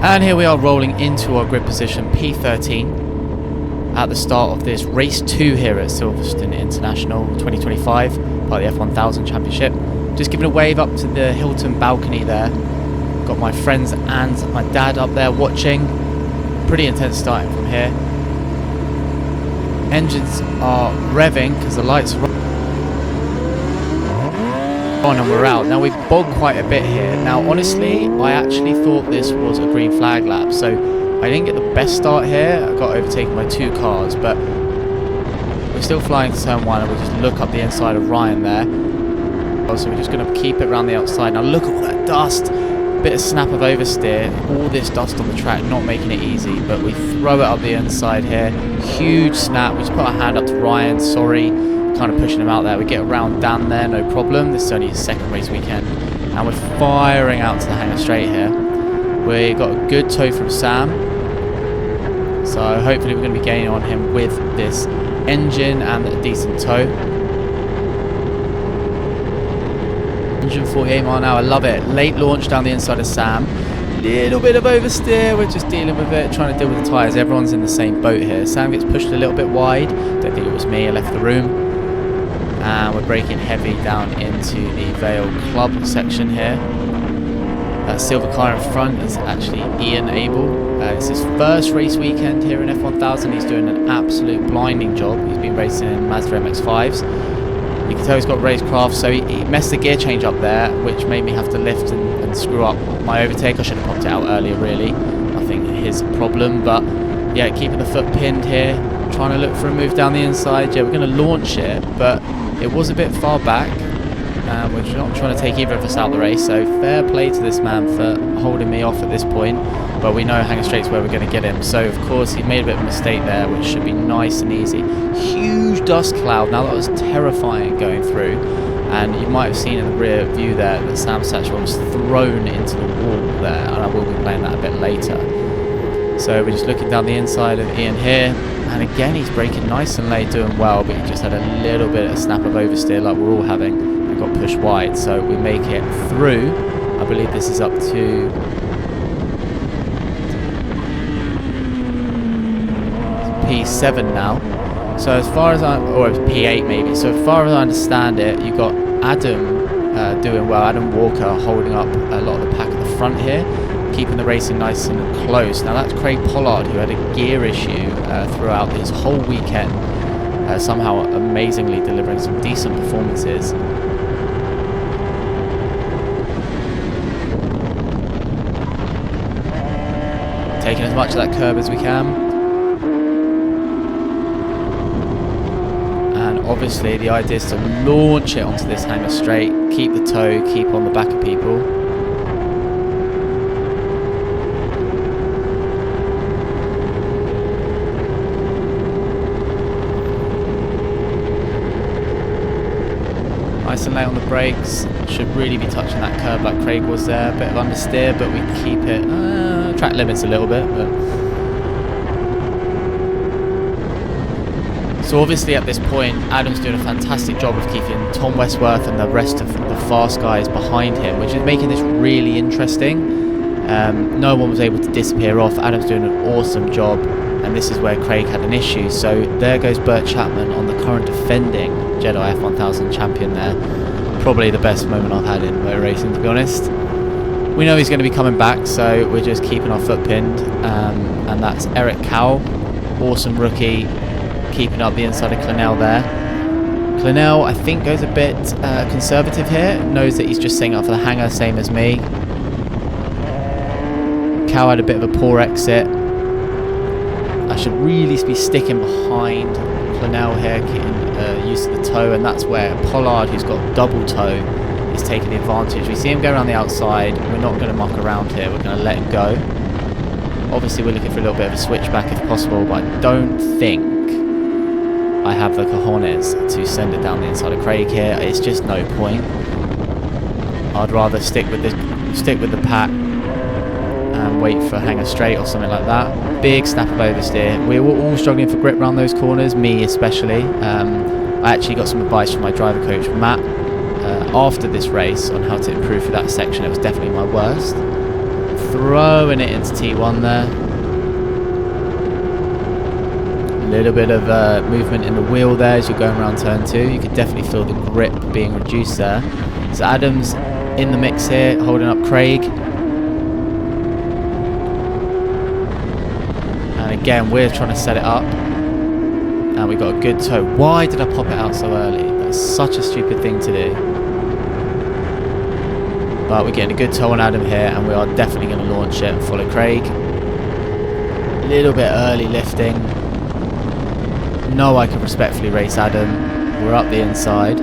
And here we are rolling into our grid position P13 at the start of this race 2 here at Silverstone International 2025 by the F1000 Championship. Just giving a wave up to the Hilton balcony there. Got my friends and my dad up there watching. Pretty intense starting from here. Engines are revving because the lights are on and we're out. Now we've bogged quite a bit here. Now honestly, I actually thought this was a green flag lap, so I didn't get the best start here. I got overtaken by 2 cars, but we're still flying to turn 1 and we just look up the inside of Ryan there. So we're just going to keep it around the outside. Now look at all that dust. Bit of snap of oversteer. All this dust on the track, not making it easy, but we throw it up the inside here. Huge snap. We just put our hand up to Ryan. Sorry. Kind of pushing him out there. We get around Dan there, no problem. This is only his second race weekend. And we're firing out to the hangar straight here. We got a good tow from Sam. So hopefully we're going to be gaining on him with this engine and a decent tow. 148 mile an hour, love it. Late launch down the inside of Sam. Little bit of oversteer, we're just dealing with it, trying to deal with the tyres. Everyone's in the same boat here. Sam gets pushed a little bit wide. Don't think it was me, I left the room. And we're braking heavy down into the Vale Club section here. That silver car in front is actually Ian Abel. It's his first race weekend here in F1000. He's doing an absolute blinding job. He's been racing in Mazda MX-5s. You can tell he's got racecraft, so he messed the gear change up there, which made me have to lift and screw up my overtake. I should have popped it out earlier, really. Nothing his problem, but yeah, keeping the foot pinned here, trying to look for a move down the inside. Yeah, we're going to launch it, but it was a bit far back. We're not trying to take either of us out of the race, so fair play to this man for holding me off at this point. But we know hangar straight's where we're going to get him. So of course he made a bit of a mistake there, which should be nice and easy. Huge dust cloud. Now that was terrifying going through, and you might have seen in the rear view there that Sam Satchel was thrown into the wall there, and I will be playing that a bit later. So we're just looking down the inside of Ian here, and again he's braking nice and late, doing well, but he just had a little bit of snap of oversteer like we're all having, and got pushed wide. So we make it through. I believe this is up to P7 now. So as far as or P8 maybe. So as far as I understand it, you've got Adam doing well. Adam Walker holding up a lot of the pack at the front here, keeping the racing nice and close. Now that's Craig Pollard, who had a gear issue throughout his whole weekend. Somehow amazingly delivering some decent performances. Taking as much of that curb as we can. And obviously the idea is to launch it onto this hangar straight, keep the tow, keep on the back of people. Nice and late on the brakes. Should really be touching that curb like Craig was there. A bit of understeer, but we keep it. Track limits a little bit, but. So obviously at this point, Adam's doing a fantastic job of keeping Tom Westworth and the rest of the fast guys behind him, which is making this really interesting. No one was able to disappear off. Adam's doing an awesome job, and this is where Craig had an issue. So there goes Bert Chapman on the current defending Jedi F1000 champion there. Probably the best moment I've had in motor racing, to be honest. We know he's going to be coming back, so we're just keeping our foot pinned, and that's Eric Cowell, awesome rookie, keeping up the inside of Clennell there. Clennell, I think, goes a bit conservative here, knows that he's just setting up for the hangar, same as me. Cowell had a bit of a poor exit. I should really be sticking behind Clennell here, getting used to the tow, and that's where Pollard, who's got double tow, is taking the advantage. We see him go around the outside. We're not going to muck around here, we're going to let him go. Obviously we're looking for a little bit of a switchback if possible, but I don't think I have the cojones to send it down the inside of Craig here. It's just no point. I'd rather stick with the pack and wait for a hangar straight or something like that. Big snap of oversteer. We were all struggling for grip around those corners, me especially. I actually got some advice from my driver coach Matt after this race on how to improve for that section. It was definitely my worst. throwing it into T1 there. A little bit of movement in the wheel there as you're going around turn 2. You could definitely feel the grip being reduced there. So Adam's in the mix here, holding up Craig. And again, we're trying to set it up. And we got a good toe. Why did I pop it out so early? That's such a stupid thing to do. But we're getting a good toe on Adam here, and we are definitely going to launch it and follow Craig. A little bit early lifting. No, I can respectfully race Adam. We're up the inside.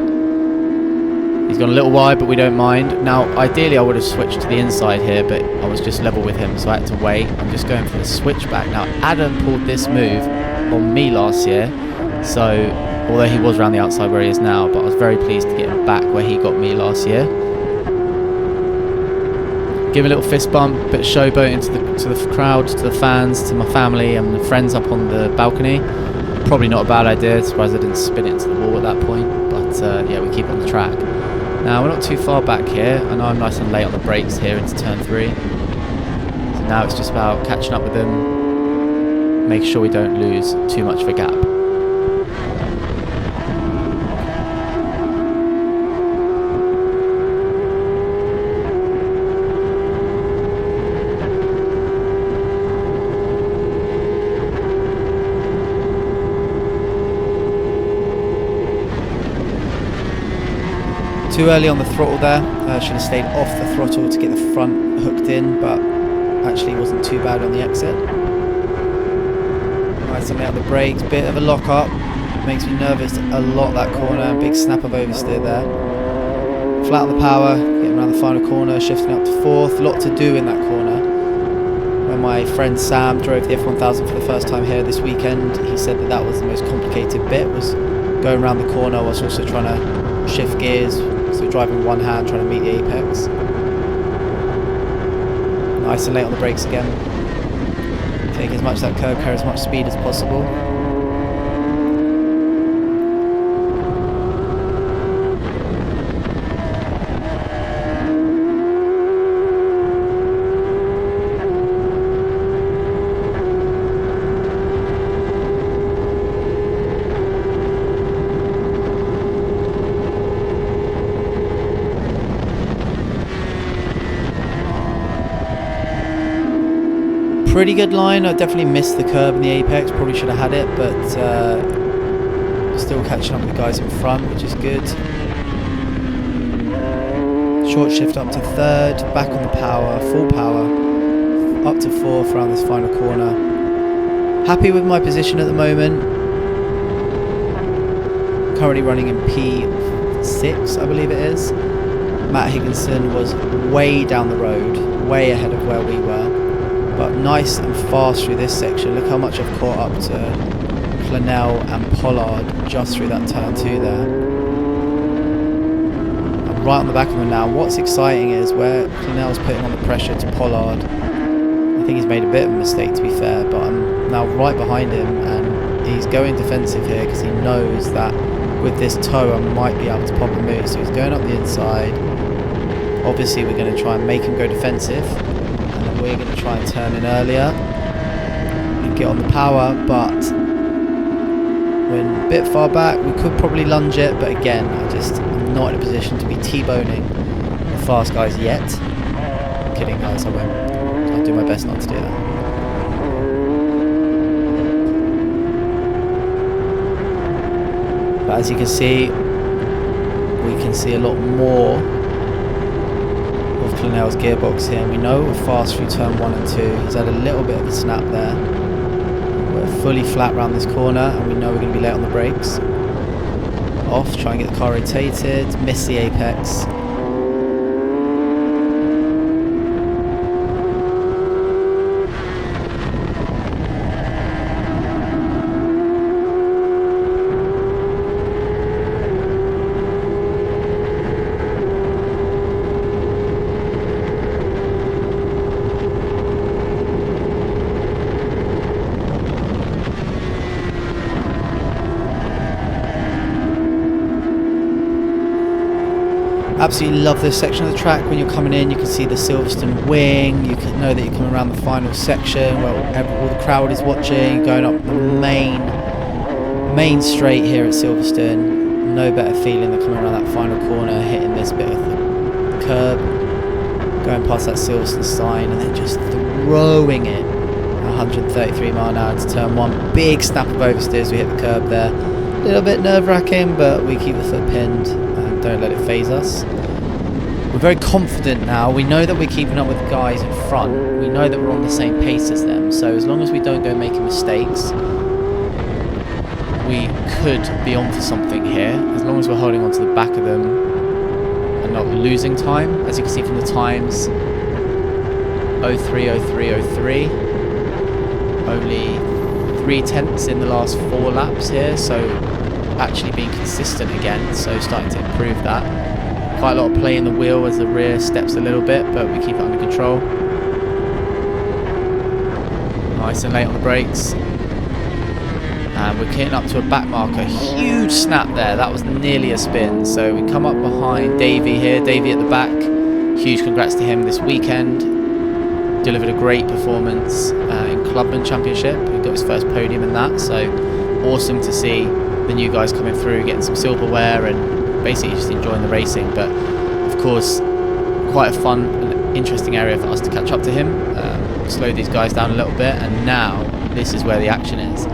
He's gone a little wide, but we don't mind. Now, ideally, I would have switched to the inside here, but I was just level with him, so I had to wait. I'm just going for the switchback. Now, Adam pulled this move on me last year, so although he was around the outside where he is now, but I was very pleased to get him back where he got me last year. Give a little fist bump, bit of showboating to the crowd, to the fans, to my family and the friends up on the balcony. Probably not a bad idea. Surprised I didn't spin it into the wall at that point, but yeah, we keep on the track. Now we're not too far back here. I know I'm nice and late on the brakes here into turn 3. So now it's just about catching up with them, make sure we don't lose too much of a gap. Too early on the throttle there. Should have stayed off the throttle to get the front hooked in, but actually wasn't too bad on the exit. Nice and late on the brakes, bit of a lock up. Makes me nervous a lot that corner. Big snap of oversteer there. Flat on the power, getting around the final corner, shifting up to 4th. Lot to do in that corner. When my friend Sam drove the F1000 for the first time here this weekend, he said that that was the most complicated bit, was going around the corner whilst also trying to shift gears. So driving one hand, trying to meet the apex. Nice and late on the brakes again. Take as much of that curb, carry as much speed as possible. Pretty good line. I definitely missed the curb in the apex, probably should have had it, but still catching up with the guys in front, which is good. Short shift up to 3rd, back on the power, full power, up to 4th around this final corner. Happy with my position at the moment. Currently running in P6, I believe it is. Matt Higginson was way down the road, way ahead of where we were. But nice and fast through this section. Look how much I've caught up to Clennell and Pollard just through that turn 2 there. I'm right on the back of him now. What's exciting is where Clennell's putting on the pressure to Pollard. I think he's made a bit of a mistake, to be fair, but I'm now right behind him and he's going defensive here because he knows that with this toe I might be able to pop a move. So he's going up the inside. Obviously we're going to try and make him go defensive. We're going to try and turn in earlier and get on the power, but we're a bit far back. We could probably lunge it, but again, I'm not in a position to be T-boning the fast guys yet. I'm kidding, guys, I won't. I'll do my best not to do that. But as you can see, we can see a lot more Clennell's gearbox here, and we know we're fast through turn 1 and 2. He's had a little bit of a snap there. We're fully flat around this corner and we know we're going to be late on the brakes. Off, try and get the car rotated, miss the apex. Absolutely love this section of the track. When you're coming in, you can see the Silverstone wing. You can know that you're coming around the final section where all the crowd is watching, going up the main straight here at Silverstone. No better feeling than coming around that final corner, hitting this bit of the curb, going past that Silverstone sign, and then just throwing it 133 mile an hour to turn one. Big snap of oversteers. We hit the curb there. A little bit nerve-wracking, but we keep the foot pinned and don't let it phase us. We're very confident now. We know that we're keeping up with the guys in front. We know that we're on the same pace as them. So as long as we don't go making mistakes, we could be on for something here. As long as we're holding on to the back of them and not losing time. As you can see from the times, 03, 03, 03. Only 3/10 in the last 4 laps here, so actually being consistent again, so starting to improve that. Quite a lot of play in the wheel as the rear steps a little bit, but we keep it under control. Nice and late on the brakes. And we're getting up to a back marker. Huge snap there, that was nearly a spin. So we come up behind Davey here, Davey at the back. Huge congrats to him this weekend. Delivered a great performance in Clubman Championship. He got his first podium in that, so awesome to see the new guys coming through, getting some silverware and basically just enjoying the racing. But of course, quite a fun and interesting area for us to catch up to him, slow these guys down a little bit, and now this is where the action is.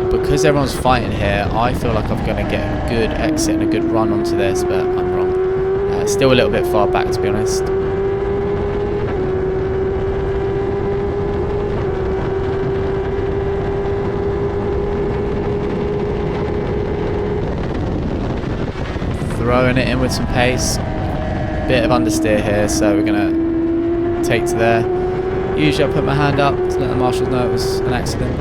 Because everyone's fighting here, I feel like I'm going to get a good exit and a good run onto this, but I'm wrong. Still a little bit far back, to be honest. Throwing it in with some pace. Bit of understeer here, so we're going to take to there. Usually I put my hand up to let the marshals know it was an accident.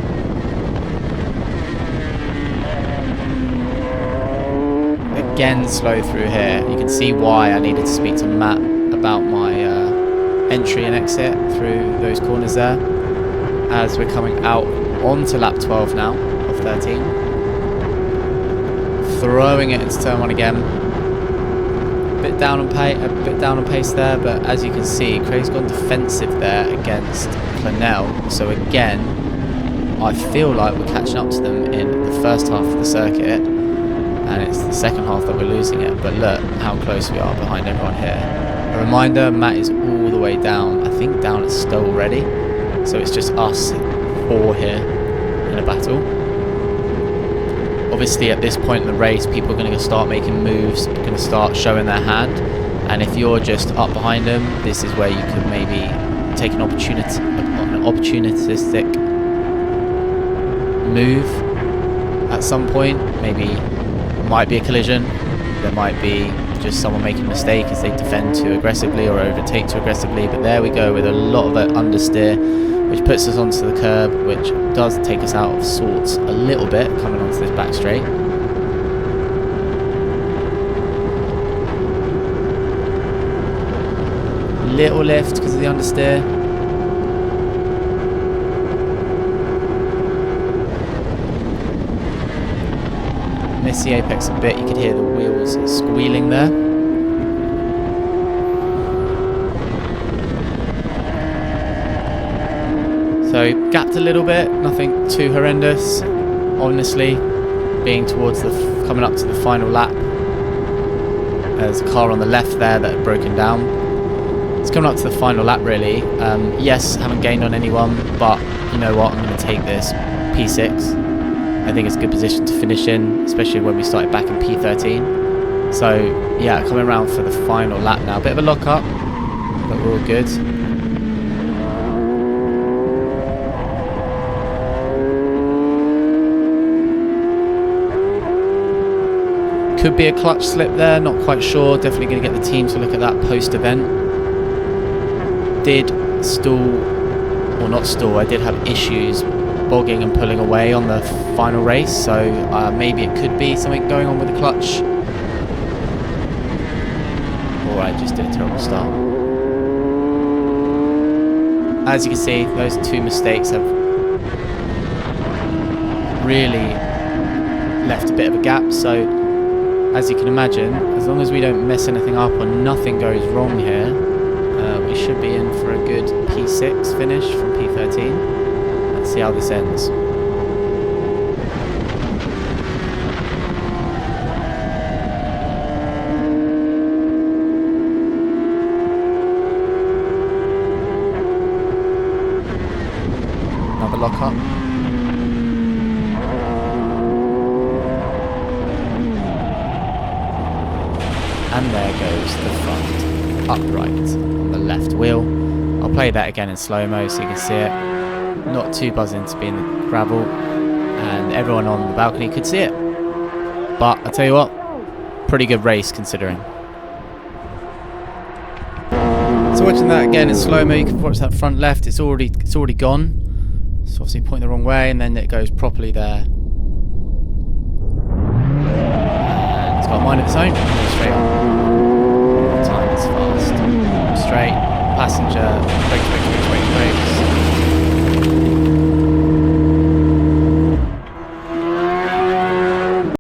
Again slow through here. You can see why I needed to speak to Matt about my entry and exit through those corners there, as we're coming out onto lap 12 now of 13. Throwing it into turn 1 again. A bit down on pace there, but as you can see, Craig's gone defensive there against Clennell. So again, I feel like we're catching up to them in the first half of the circuit, and it's the second half that we're losing it. But look how close we are behind everyone here. A reminder, Matt is all the way down, I think down at Stowe already, so it's just us 4 here in a battle. Obviously at this point in the race, people are going to start making moves, going to start showing their hand, and if you're just up behind them, this is where you could maybe take an opportunistic move at some point. Maybe might be a collision, there might be just someone making a mistake as they defend too aggressively or overtake too aggressively, but there we go with a lot of understeer, which puts us onto the curb, which does take us out of sorts a little bit coming onto this back straight. Little lift because of the understeer. Miss the apex a bit, you could hear the wheels squealing there. So gapped a little bit, nothing too horrendous. Honestly, being towards the coming up to the final lap, there's a car on the left there that had broken down. It's coming up to the final lap really. Yes, haven't gained on anyone, but you know what, I'm going to take this P6. I think it's a good position to finish in, especially when we started back in P13. So yeah, coming around for the final lap now. Bit of a lock up, but we're all good. Could be a clutch slip there, not quite sure. Definitely going to get the team to look at that post-event. Did stall, or not stall, I did have issues bogging and pulling away on the final race, so maybe it could be something going on with the clutch, or I just did a terrible start. As you can see, those 2 mistakes have really left a bit of a gap. So as you can imagine, as long as we don't mess anything up or nothing goes wrong here, we should be in for a good P6 finish from P13. Let's see how this ends. Another lock up. And there goes the front upright on the left wheel. I'll play that again in slow-mo so you can see it. Not too buzzing to be in the gravel, and everyone on the balcony could see it. But I'll tell you what, pretty good race considering. So watching that again in slow-mo, you can watch that front left. It's already gone. It's obviously pointing the wrong way, and then it goes properly there. And it's got a mind of its own. Straight on. Time is fast. Straight. Passenger. Brakes.